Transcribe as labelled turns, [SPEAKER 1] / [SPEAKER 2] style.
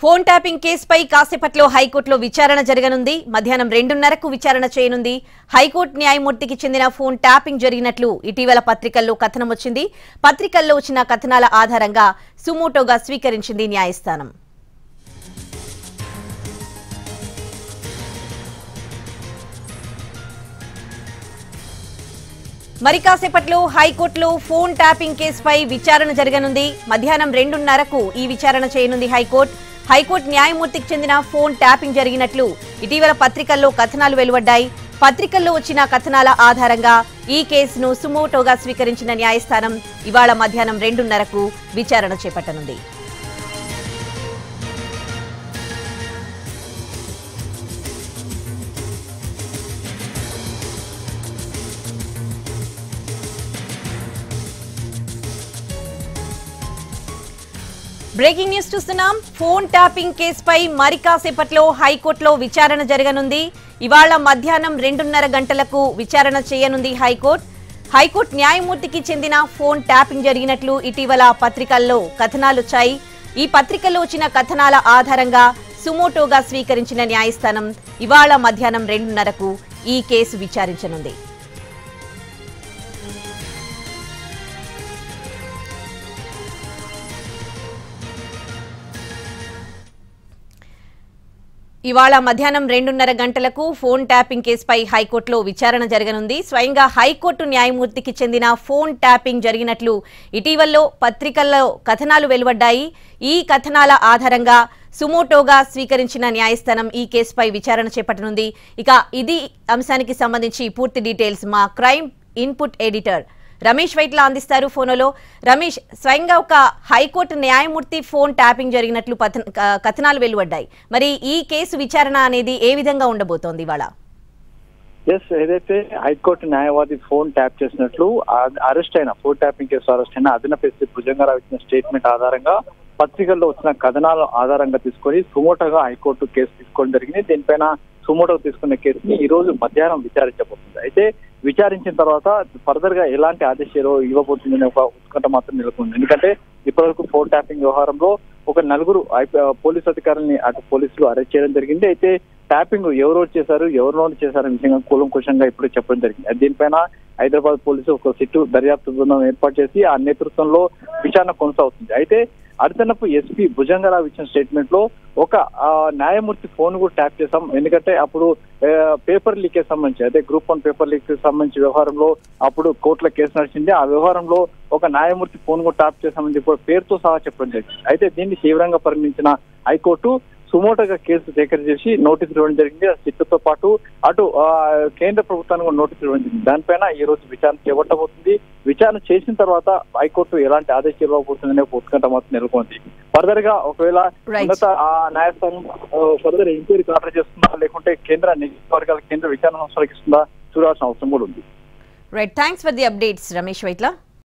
[SPEAKER 1] Phone tapping కేసుపై కాసేపట్లో హైకోర్టులో విచారణ జరగనుంది. మధ్యాహ్నం 2:30కు విచారణ చేయనుంది. హైకోర్టు న్యాయమూర్తికి చెందిన ఫోన్ ట్యాపింగ్ జరిగినట్లు ఇటీవల పత్రికల్లో కథనం వచ్చింది. పత్రికల్లో వచ్చిన కథనాల ఆధారంగా సుమోటోగా స్వీకరించింది న్యాయస్థానం. మరి కాసేపట్లో హైకోర్టులో ఫోన్ ట్యాపింగ్ కేసుపై విచారణ జరగనుంది. మధ్యాహ్నం 2:30కు ఈ విచారణ చేయనుంది హైకోర్టు న్యాయమూర్తికి చెందిన ఫోన్ ట్యాపింగ్ జరిగినట్లు ఇటీవల పత్రికల్లో కథనాలు వెలువడ్డాయి. పత్రికల్లో వచ్చిన కథనాల ఆధారంగా ఈ కేసును సుమోటోగా స్వీకరించిన న్యాయస్థానం ఇవాళ మధ్యాహ్నం 2:30కు విచారణ చేపట్టనుంది. బ్రేకింగ్ న్యూస్ చూస్తున్నాం. ఫోన్ ట్యాపింగ్ కేసుపై మరి కాసేపట్లో హైకోర్టులో విచారణ జరగనుంది. ఇవాళ మధ్యాహ్నం 2:30 గంటలకు విచారణ చేయనుంది హైకోర్టు న్యాయమూర్తికి చెందిన ఫోన్ ట్యాపింగ్ జరిగినట్లు ఇటీవల పత్రికల్లో కథనాలు వచ్చాయి. ఈ పత్రికల్లో వచ్చిన కథనాల ఆధారంగా సుమోటోగా స్వీకరించిన న్యాయస్థానం ఇవాళ మధ్యాహ్నం 2:30కు ఈ కేసు విచారించనుంది. ఇవాళ మధ్యాహ్నం 2:30 గంటలకు ఫోన్ ట్యాపింగ్ కేసుపై హైకోర్టులో విచారణ జరగనుంది. స్వయంగా హైకోర్టు న్యాయమూర్తికి చెందిన ఫోన్ ట్యాపింగ్ జరిగినట్లు ఇటీవల్లో పత్రికల్లో కథనాలు వెలువడ్డాయి. ఈ కథనాల ఆధారంగా సుమోటోగా స్వీకరించిన న్యాయస్థానం ఈ కేసుపై విచారణ చేపట్టనుంది. ఇక ఇది అంశానికి సంబంధించి పూర్తి డీటెయిల్స్ మా crime input editor Ramesh Vaitla అందిస్తారు ఫోన్లో. రమేష్, స్వయంగా ఒక హైకోర్టు న్యాయమూర్తి ఫోన్ ట్యాపింగ్ జరిగినట్లు కథనాలు వెలువడ్డాయి. మరి ఈ కేసు విచారణ అనేది ఏ విధంగా ఉండబోతోంది ఇవాళ?
[SPEAKER 2] ఏదైతే హైకోర్టు న్యాయవాది ఫోన్ ట్యాప్ చేసినట్లు అరెస్ట్ అయిన ఫోన్ ట్యాపింగ్ కేసు అరెస్ట్ అయిన అదనపు ఎస్పీ భుజంగారావు ఇచ్చిన స్టేట్మెంట్ ఆధారంగా పత్రికల్లో వచ్చిన కథనాల ఆధారంగా తీసుకొని సుమోటోగా హైకోర్టు కేసు తీసుకోవడం జరిగింది. దీనిపైన సుమోటో తీసుకున్న కేసుని ఈ రోజు మధ్యాహ్నం విచారించబోతుంది. అయితే విచారించిన తర్వాత ఫర్దర్ గా ఎలాంటి ఆదేశాలు ఇవ్వబోతుందనే ఒక ఉత్కంఠ మాత్రం నెలకొంది. ఎందుకంటే ఇప్పటివరకు ఫోన్ ట్యాపింగ్ వ్యవహారంలో ఒక 4 పోలీసు అధికారులని అటు పోలీసులు అరెస్ట్ చేయడం జరిగింది. అయితే ట్యాపింగ్ ఎవరు చేశారనే విషయంగా కూలంకుషంగా ఇప్పుడు చెప్పడం జరిగింది. దీనిపైన హైదరాబాద్ పోలీసు ఒక సిట్టు దర్యాప్తు బృందం ఏర్పాటు చేసి ఆ నేతృత్వంలో విచారణ కొనసాగుతుంది. అయితే అదనపు ఎస్పీ భుజంగారావు ఇచ్చిన స్టేట్మెంట్ లో ఒక న్యాయమూర్తి ఫోన్ కూడా ట్యాప్ చేశాం. ఎందుకంటే అప్పుడు పేపర్ లీకేజ్ సంబంధించి అదే గ్రూప్ 1 పేపర్ లీక్ సంబంధించి వ్యవహారంలో అప్పుడు కోర్టులో కేసు నడిచింది. ఆ వ్యవహారంలో ఒక న్యాయమూర్తి ఫోన్ కూడా ట్యాప్ చేశామని చెప్పి పేరుతో సహా చెప్పడం జరిగింది. అయితే దీన్ని తీవ్రంగా పరిగణించిన హైకోర్టు సుమోటోగా కేసు సేకరణ చేసి నోటీసులు ఇవ్వడం జరిగింది. ఆ సిట్టుతో పాటు అటు కేంద్ర ప్రభుత్వానికి కూడా నోటీసులు ఇవ్వడం జరిగింది. దానిపైన ఈ రోజు విచారణ చేపట్టబోతుంది. విచారణ చేసిన తర్వాత హైకోర్టు ఎలాంటి ఆదేశాలు ఇవ్వబోతుందనే ఉత్కంఠ మాత్రం నెలకొంది. ఫర్దర్ గా ఒకవేళ ఉన్నత న్యాయస్థానం ఫర్దర్ ఎంక్వైరీకి ఆర్డర్ చేస్తుందా లేకుంటే కేంద్ర నియోజకవర్గాల కేంద్ర విచారణ సంస్థలకు ఇస్తుందా చూడాల్సిన అవసరం కూడా ఉంది.
[SPEAKER 1] Right, thanks for the updates Ramesh Vaitla.